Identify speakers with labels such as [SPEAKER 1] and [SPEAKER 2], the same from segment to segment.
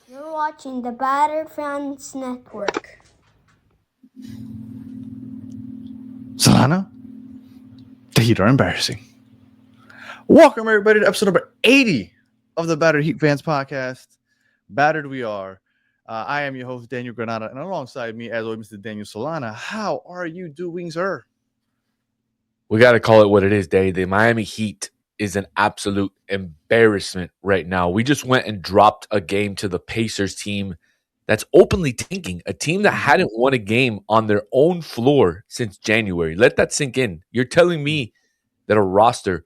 [SPEAKER 1] You're watching the Battered Fans Network.
[SPEAKER 2] Solana, the Heat are embarrassing. Welcome, everybody, to episode number 80 of the Battered Heat Fans podcast. Battered we are. I am your host, Daniel Granada, and alongside me, as always, Mr. Daniel Solana. How are you doing, sir?
[SPEAKER 3] We got to call it what it is, Daddy. The Miami Heat is an absolute embarrassment right now. We just went and dropped a game to the Pacers team that's openly tanking, a team that hadn't won a game on their own floor since January. Let that sink in. You're telling me that a roster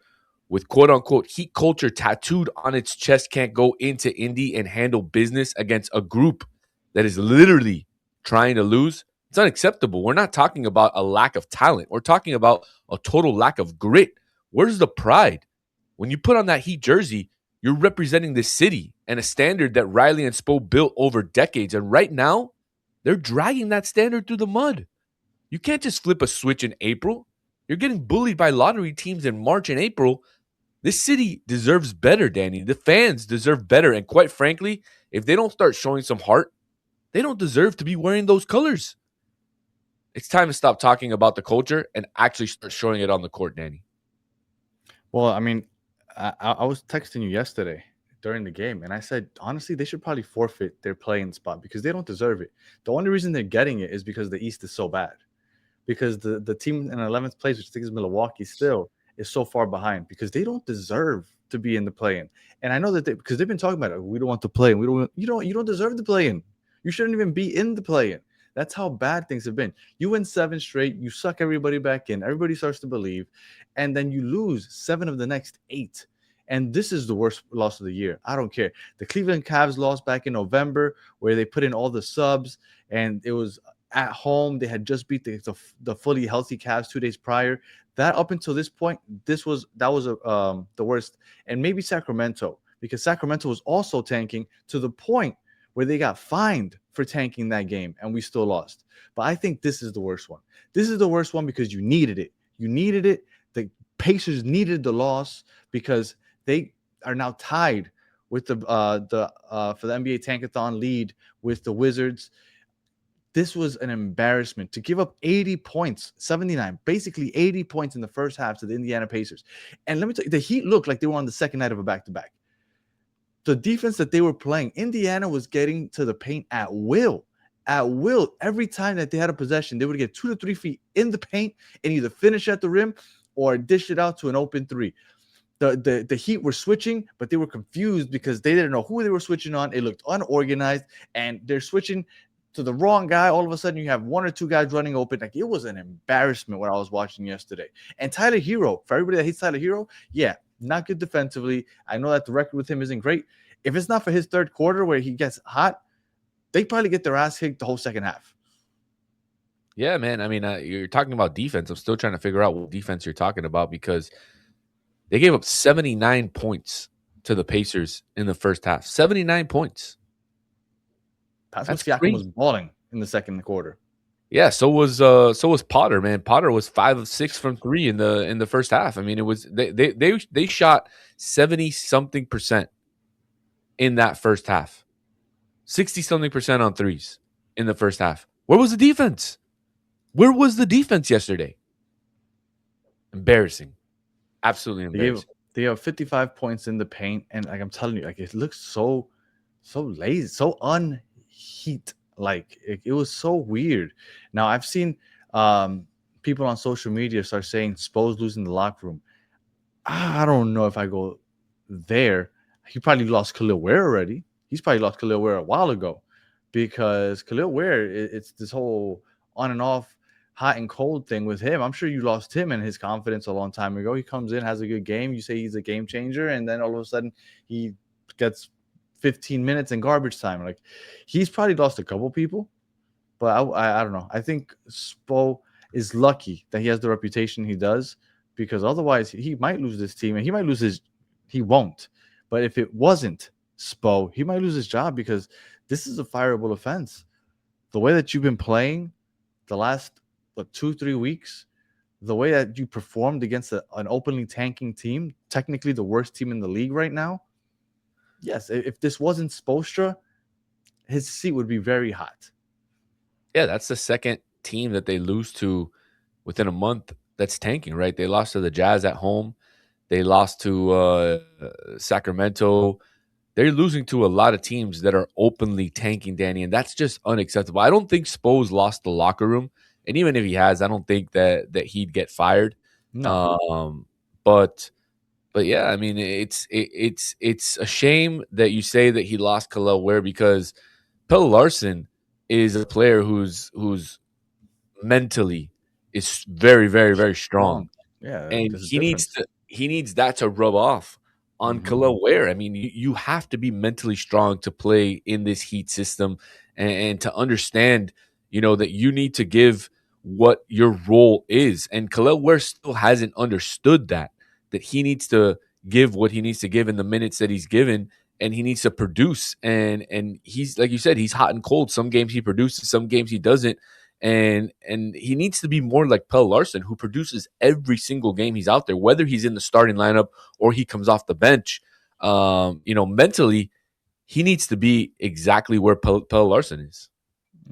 [SPEAKER 3] with quote unquote Heat culture tattooed on its chest can't go into Indy and handle business against a group that is literally trying to lose? It's unacceptable. We're not talking about a lack of talent. We're talking about a total lack of grit. Where's the pride? When you put on that Heat jersey, you're representing this city and a standard that Riley and Spo built over decades. And right now, they're dragging that standard through the mud. You can't just flip a switch in April. You're getting bullied by lottery teams in March and April. This city deserves better, Danny. The fans deserve better. And quite frankly, if they don't start showing some heart, they don't deserve to be wearing those colors. It's time to stop talking about the culture and actually start showing it on the court, Danny.
[SPEAKER 2] Well, I was texting you yesterday during the game, and I said, honestly, they should probably forfeit their playing spot because they don't deserve it. The only reason they're getting it is because the East is so bad. Because the team in 11th place, which I think is Milwaukee, still is so far behind because they don't deserve to be in the play-in. And I know that because they've been talking about it. We don't want to play in. We don't. You don't deserve the play-in. You shouldn't even be in the play-in. That's how bad things have been. You win 7 straight. You suck everybody back in. Everybody starts to believe, and then you lose 7 of the next 8. And this is the worst loss of the year. I don't care. The Cleveland Cavs lost back in November, where they put in all the subs, and it was at home. They had just beat the fully healthy Cavs 2 days prior. That up until this point, that was the worst. And maybe Sacramento, because Sacramento was also tanking to the point where they got fined for tanking that game, and we still lost. But I think this is the worst one. This is the worst one because you needed it. You needed it. The Pacers needed the loss because they are now tied with the for the NBA Tankathon lead with the Wizards. This was an embarrassment to give up 80 points, 79, basically 80 points in the first half to the Indiana Pacers. And let me tell you, the Heat looked like they were on the second night of a back-to-back. The defense that they were playing, Indiana was getting to the paint at will. At will, every time that they had a possession, they would get 2 to 3 feet in the paint and either finish at the rim or dish it out to an open three. The Heat were switching, but they were confused because they didn't know who they were switching on. It looked unorganized, and they're switching to the wrong guy. All of a sudden, you have 1 or 2 guys running open. Like, it was an embarrassment what I was watching yesterday. And Tyler Hero, for everybody that hates Tyler Hero, yeah, not good defensively. I know that the record with him isn't great. If it's not for his third quarter where he gets hot, they probably get their ass kicked the whole second half.
[SPEAKER 3] Yeah, man. I mean, you're talking about defense. I'm still trying to figure out what defense you're talking about because they gave up 79 points to the Pacers in the first half. 79 points.
[SPEAKER 2] Pascal
[SPEAKER 3] That's
[SPEAKER 2] Siakam
[SPEAKER 3] crazy.
[SPEAKER 2] was balling in the second quarter.
[SPEAKER 3] Yeah, so was Potter, man. Potter was 5 of 6 from 3 in the first half. I mean, it was they shot 70 something percent in that first half. 60 something percent on threes in the first half. Where was the defense? Where was the defense yesterday? Embarrassing. Absolutely embarrassing.
[SPEAKER 2] They have 55 points in the paint, and like I'm telling you, like it looks so lazy, so unheat. Like it was so weird. Now I've seen people on social media start saying Spo's losing the locker room. I don't know if I go there. He probably lost Khalil Ware already. He's probably lost Khalil Ware a while ago because Khalil Ware, it's this whole on and off, hot and cold thing with him. I'm sure you lost him and his confidence a long time ago. He comes in, has a good game. You say he's a game changer, and then all of a sudden he gets 15 minutes in garbage time. Like, he's probably lost a couple people, but I don't know. I think Spo is lucky that he has the reputation he does because otherwise he might lose this team and he might lose his. He won't. But if it wasn't Spo, he might lose his job because this is a fireable offense. The way that you've been playing the last 2-3 weeks, the way that you performed against an openly tanking team, technically the worst team in the league right now. Yes, if this wasn't Spoelstra, his seat would be very hot.
[SPEAKER 3] Yeah, that's the second team that they lose to within a month that's tanking, right? They lost to the Jazz at home. They lost to Sacramento. They're losing to a lot of teams that are openly tanking, Danny, and that's just unacceptable. I don't think Spo's lost the locker room, and even if he has, I don't think that he'd get fired.
[SPEAKER 2] No,
[SPEAKER 3] But yeah, I mean, it's a shame that you say that he lost Khalil Ware because Pelle Larson is a player who's mentally is very, very, very strong,
[SPEAKER 2] strong. Yeah,
[SPEAKER 3] and
[SPEAKER 2] there's a difference.
[SPEAKER 3] he needs that to rub off on
[SPEAKER 2] Hmm.
[SPEAKER 3] Khalil Ware. I mean, you have to be mentally strong to play in this Heat system and to understand, that you need to give what your role is. And Khalil Ware still hasn't understood that he needs to give what he needs to give in the minutes that he's given, and he needs to produce. And he's like you said, he's hot and cold. Some games he produces, some games he doesn't. And he needs to be more like Pelle Larson, who produces every single game he's out there, whether he's in the starting lineup or he comes off the bench. Mentally, he needs to be exactly where Pelle Larson is.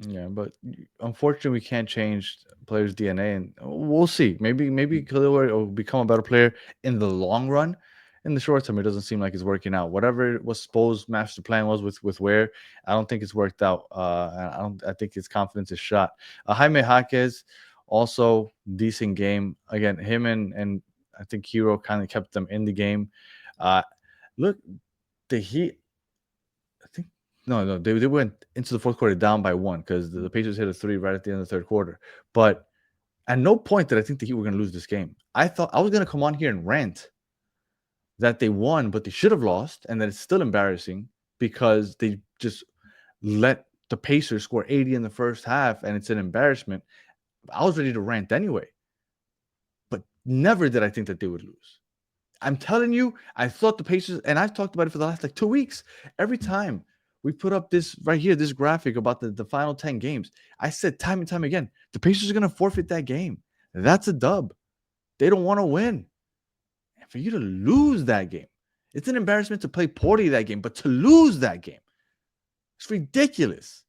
[SPEAKER 2] Yeah, but unfortunately, we can't change players' DNA, and we'll see. Maybe Khalil Ware will become a better player in the long run. In the short term, it doesn't seem like it's working out. Whatever was Spo's master plan was with Ware, I don't think it's worked out. And I don't. I think his confidence is shot. Jaime Jaquez, also decent game. Again, him and I think Hero kind of kept them in the game. Uh, look, the Heat. I think no, they went into the fourth quarter down by one because the Pacers hit a three right at the end of the third quarter. But at no point did I think the Heat were going to lose this game. I thought I was going to come on here and rant that they won, but they should have lost, and that it's still embarrassing because they just let the Pacers score 80 in the first half, and it's an embarrassment. I was ready to rant anyway, but never did I think that they would lose. I'm telling you, I thought the Pacers, and I've talked about it for the last 2 weeks. Every time we put up this right here, this graphic about the final 10 games, I said time and time again, the Pacers are going to forfeit that game. That's a dub. They don't want to win. And for you to lose that game, it's an embarrassment to play poorly that game, but to lose that game, it's ridiculous.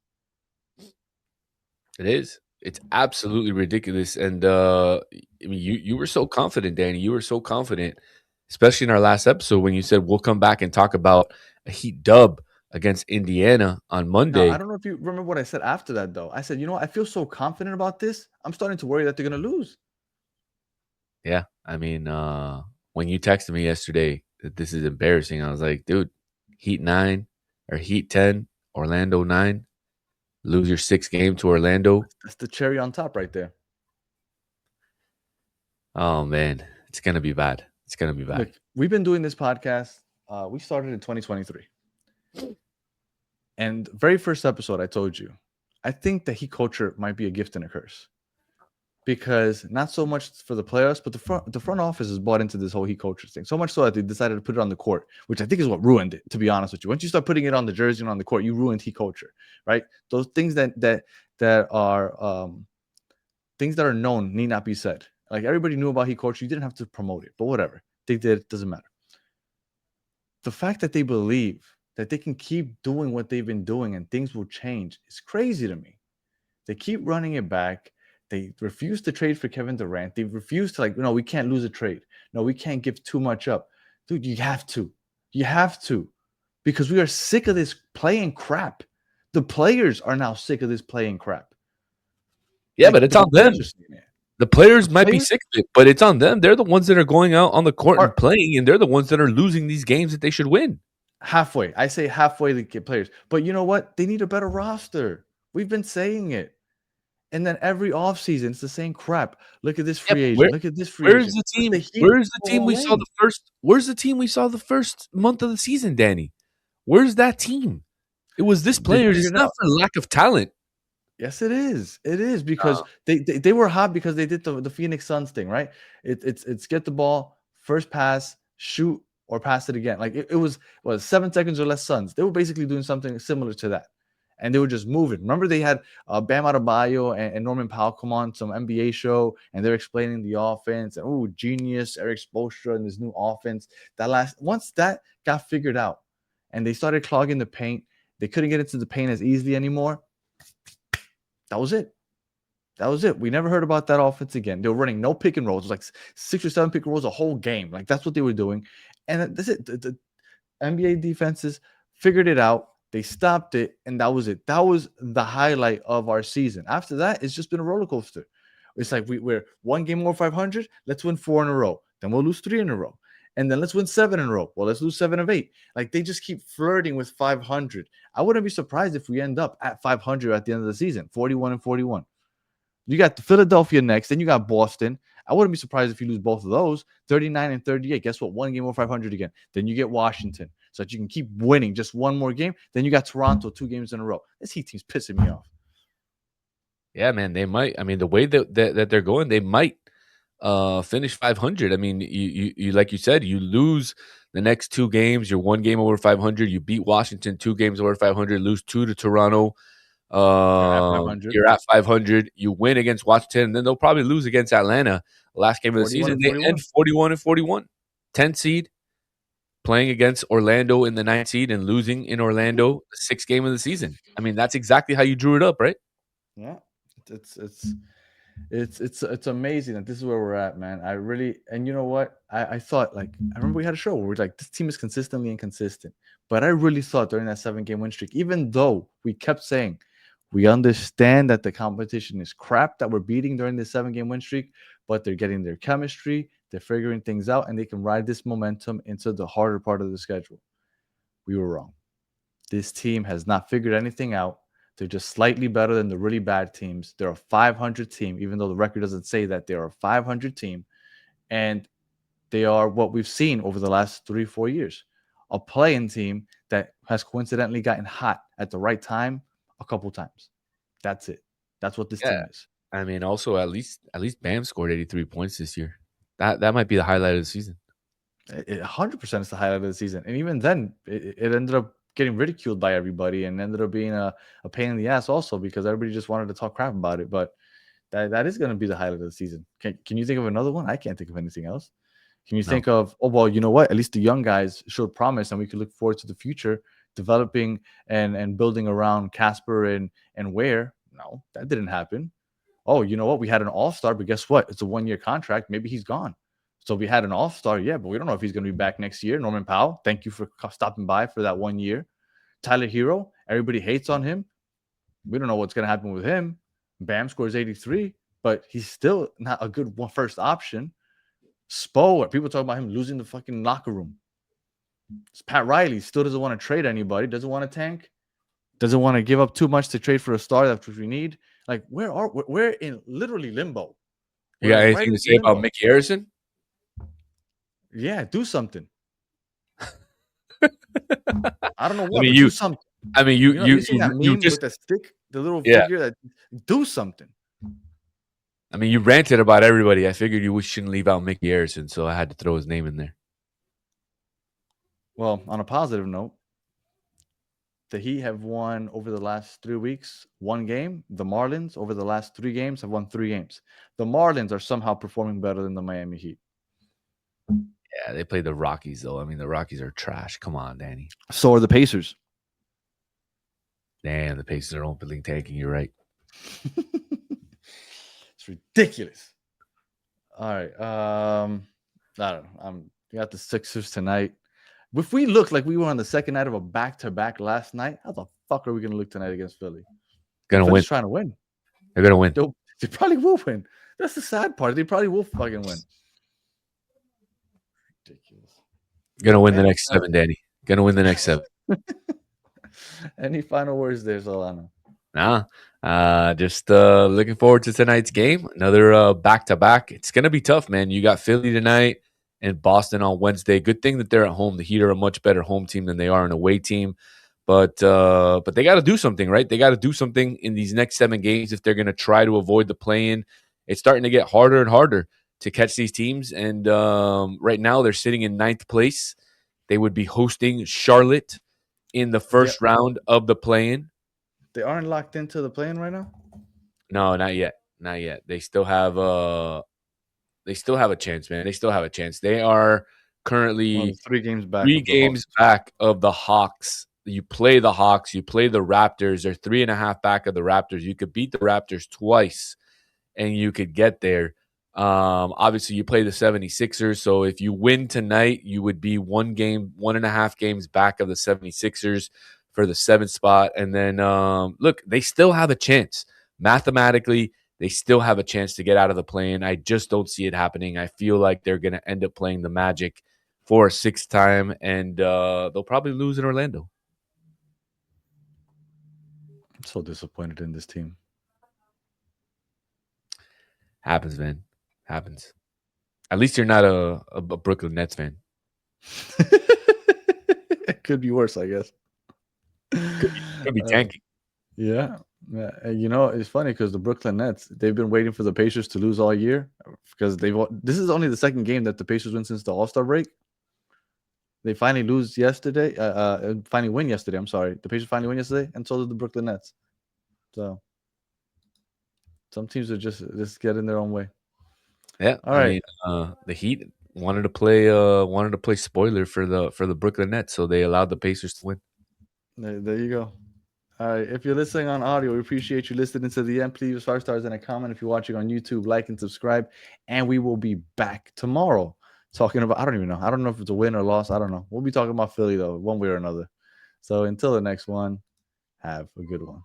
[SPEAKER 3] It is. It's absolutely ridiculous. And I mean, you were so confident, Danny. You were so confident, especially in our last episode when you said we'll come back and talk about a Heat dub against Indiana on
[SPEAKER 2] Now, I
[SPEAKER 3] Monday.
[SPEAKER 2] don't know if you remember what I said after that, though. I said, I feel so confident about this. I'm starting to worry that they're going to lose.
[SPEAKER 3] Yeah, I mean, when you texted me yesterday that this is embarrassing, I was like, dude, Heat 9 or Heat 10, Orlando 9, lose your sixth game to Orlando.
[SPEAKER 2] That's the cherry on top right there.
[SPEAKER 3] Oh man, it's gonna be bad. It's gonna be bad.
[SPEAKER 2] Look, we've been doing this podcast. We started in 2023. And very first episode, I told you, I think that Heat culture might be a gift and a curse. Because not so much for the players, but the front office is bought into this whole Heat culture thing. So much so that they decided to put it on the court, which I think is what ruined it, to be honest with you. Once you start putting it on the jersey and on the court, you ruined Heat culture, right? Those things that are things that are known need not be said. Like everybody knew about Heat culture. You didn't have to promote it, but whatever. They did, it doesn't matter. The fact that they believe that they can keep doing what they've been doing and things will change is crazy to me. They keep running it back. They refuse to trade for Kevin Durant. They refuse to no, we can't lose a trade. No, we can't give too much up. Dude, you have to. You have to. Because we are sick of this playing crap. The players are now sick of this playing crap.
[SPEAKER 3] Yeah, but it's on them. The players might be sick of it, but it's on them. They're the ones that are going out on the court and playing, and they're the ones that are losing these games that they should win.
[SPEAKER 2] Halfway. I say halfway the players. But you know what? They need a better roster. We've been saying it. And then every offseason, it's the same crap. Look at this free agent. Look at this free agent.
[SPEAKER 3] Where's the team? Where's the team we saw the first? Where's the team we saw the first month of the season, Danny? Where's that team? It was this players. It's not for lack of talent.
[SPEAKER 2] Yes, it is. It is because they were hot because they did the Phoenix Suns thing, right? It's get the ball, first pass, shoot, or pass it again. Like it was 7 seconds or less Suns. They were basically doing something similar to that. And they were just moving. Remember, they had Bam Adebayo and Norman Powell come on some NBA show, and they're explaining the offense. And genius, Eric Spoelstra and this new offense. Once that got figured out, and they started clogging the paint, They couldn't get into the paint as easily anymore. That was it. That was it. We never heard about that offense again. They were running no pick and rolls. It was like 6 or 7 pick and rolls a whole game. Like that's what they were doing. And that's it. The NBA defenses figured it out. They stopped it, and that was it. That was the highlight of our season. After that, it's just been a roller coaster. It's like we're one game over 500. Let's win 4 in a row. Then we'll lose 3 in a row. And then let's win 7 in a row. Well, let's lose 7 of 8. Like they just keep flirting with 500. I wouldn't be surprised if we end up at 500 at the end of the season, 41-41. You got Philadelphia next, then you got Boston. I wouldn't be surprised if you lose both of those, 39-38. Guess what? 1 game over 500 again. Then you get Washington, so that you can keep winning just one more game. Then you got Toronto 2 games in a row. This Heat team's pissing me off.
[SPEAKER 3] Yeah, man, they might. I mean, the way that they're going, they might finish 500. I mean, you like you said, you lose the next 2 games. You're 1 game over 500. You beat Washington 2 games over 500. Lose 2 to Toronto.
[SPEAKER 2] You're at 500.
[SPEAKER 3] You're at 500. You win against Washington, and then they'll probably lose against Atlanta last game of the season. They end 41-41, 10 seed, playing against Orlando in the 9th seed and losing in Orlando the 6th game of the season. I mean, that's exactly how you drew it up, right?
[SPEAKER 2] Yeah, it's amazing that this is where we're at, man. I really, and you know what? I thought, like, I remember we had a show where we're like, this team is consistently inconsistent. But I really thought during that 7-game win streak, even though we kept saying we understand that the competition is crap that we're beating during the 7-game win streak, but they're getting their chemistry, they're figuring things out, and they can ride this momentum into the harder part of the schedule. We were wrong. This team has not figured anything out. They're just slightly better than the really bad teams. They're a 500 team, even though the record doesn't say that. They're a 500 team, and they are what we've seen over the last 3-4 years. A playing team that has coincidentally gotten hot at the right time a couple times. That's it. That's what this team is.
[SPEAKER 3] I mean, also at least Bam scored 83 points this year. That might be the highlight of the season.
[SPEAKER 2] 100% is the highlight of the season. And even then, it ended up getting ridiculed by everybody and ended up being a pain in the ass also because everybody just wanted to talk crap about it. But that is going to be the highlight of the season. Can you think of another one? I can't think of anything else. Can you think of, oh, well, you know what? At least the young guys showed promise and we could look forward to the future developing and building around Casper and Ware. No, that didn't happen. Oh, you know what? We had an all-star, but guess what? It's a 1-year contract. Maybe he's gone. So we had an all-star, yeah, but we don't know if he's going to be back next year. Norman Powell, thank you for stopping by for that 1 year. Tyler Hero, everybody hates on him. We don't know what's going to happen with him. Bam scores 83, but he's still not a good first option. Spo, people talk about him losing the fucking locker room. It's Pat Riley still doesn't want to trade anybody, doesn't want to tank, doesn't want to give up too much to trade for a star. That's what we need. Like, we're in literally limbo.
[SPEAKER 3] You got anything to say about Mickey Harrison?
[SPEAKER 2] Yeah, do something. I don't know what.
[SPEAKER 3] I mean,
[SPEAKER 2] do something.
[SPEAKER 3] I mean, you
[SPEAKER 2] just with the stick, the little figure that do something.
[SPEAKER 3] I mean, you ranted about everybody. I figured you shouldn't leave out Mickey Harrison, so I had to throw his name in there.
[SPEAKER 2] Well, on a positive note, the Heat have won over the last 3 weeks 1 game. The Marlins over the last 3 games have won 3 games. The Marlins are somehow performing better than the Miami Heat.
[SPEAKER 3] Yeah, they played the Rockies, though. I mean, the Rockies are trash. Come on, Danny.
[SPEAKER 2] So are the Pacers.
[SPEAKER 3] Damn, the Pacers are openly tanking. You're right.
[SPEAKER 2] It's ridiculous. All right. I don't know. We got the Sixers tonight. If we look like we were on the second night of a back-to-back last night, how the fuck are we going to look tonight against Philly?
[SPEAKER 3] Gonna win.
[SPEAKER 2] Trying to win.
[SPEAKER 3] They're gonna win.
[SPEAKER 2] They probably will win. That's the sad part. They probably will fucking win. Ridiculous.
[SPEAKER 3] Gonna win the next 7, Danny. Gonna win the next 7.
[SPEAKER 2] Any final words there, Solano?
[SPEAKER 3] Nah. Just looking forward to tonight's game. Another back-to-back. It's gonna be tough, man. You got Philly tonight and Boston on Wednesday. Good thing that they're at home. The Heat are a much better home team than they are an away team. But they got to do something, right? They got to do something in these next 7 games if they're going to try to avoid the play-in. It's starting to get harder and harder to catch these teams. And right now they're sitting in 9th place. They would be hosting Charlotte in the first round of the play-in.
[SPEAKER 2] They aren't locked into the play-in right now?
[SPEAKER 3] No, not yet. Not yet. They still have a chance, man. They still have a chance. They are currently
[SPEAKER 2] 3 games back.
[SPEAKER 3] 3 games back of the Hawks You play the Hawks, you play the Raptors. They're 3.5 back of the Raptors. You could beat the Raptors twice and you could get there. Obviously, you play the 76ers. So if you win tonight, you would be 1.5 games back of the 76ers for the 7th spot. And then, look, they still have a chance. Mathematically, they still have a chance to get out of the play-in. I just don't see it happening. I feel like they're going to end up playing the Magic for a 6th time, and they'll probably lose in Orlando.
[SPEAKER 2] I'm so disappointed in this team.
[SPEAKER 3] Happens, man. Happens. At least you're not a Brooklyn Nets fan.
[SPEAKER 2] It could be worse, I guess.
[SPEAKER 3] Could be tanking.
[SPEAKER 2] Yeah. You know, it's funny because the Brooklyn Nets, they've been waiting for the Pacers to lose all year because this is only the second game that the Pacers win since the All-Star break. They finally lose yesterday. Finally win yesterday. I'm sorry. The Pacers finally win yesterday, and so did the Brooklyn Nets. So some teams are just getting their own way.
[SPEAKER 3] Yeah.
[SPEAKER 2] All right.
[SPEAKER 3] I mean, the Heat wanted to play spoiler for the Brooklyn Nets, so they allowed the Pacers to win.
[SPEAKER 2] There you go. All right. If you're listening on audio, we appreciate you listening to the end. Please leave 5 stars and a comment. If you're watching on YouTube, like and subscribe. And we will be back tomorrow talking about, I don't even know. I don't know if it's a win or loss. I don't know. We'll be talking about Philly, though, one way or another. So until the next one, have a good one.